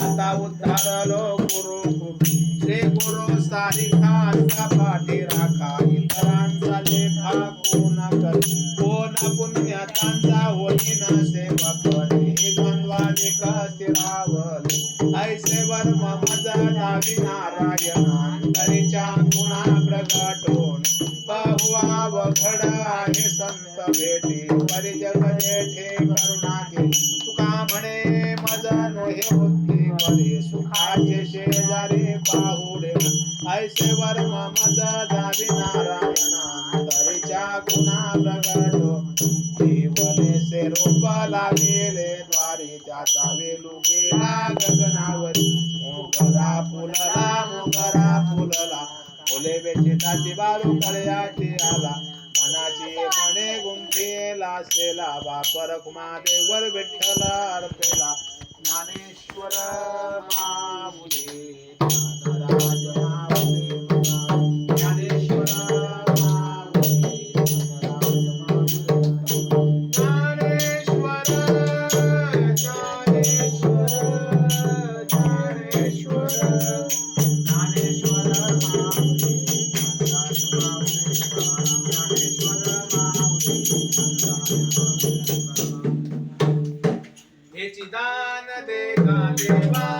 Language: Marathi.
आता उद्धारलो गुरु श्री गुरु सारिखांचा पाठी राखा इतरांचा लेखा कोण करी कोण पुण्यातांचा होईन सेवक हे द्वंद्वाधिक स्थिरावले ऐसे वर्म मज दावी नारायणांतरीच्या गुणा प्रगटोन बहुवा घड आहे संत भेटी परी जग जेठे करुणा केली तुका म्हणे मज नोहे बुद्धी वरे सुखाचे शेजारी पाहुडे ऐसे वर्म मज दावी नारायणांतरीच्या गुणा प्रगटो देवले से रूप लागेले द्वारी त्याचा वेलू गेला गगनावरी मोगरा फुलला फुले वेचिताची बारू कळयाची आला मनाची मने गुंफेला सेला बापर कुमादेवर विठ्ठल अर्पेला ज्ञानेश्वर माऊली ज्ञानराज माऊली ज्ञानेश्वर हे चिदान देगा देवा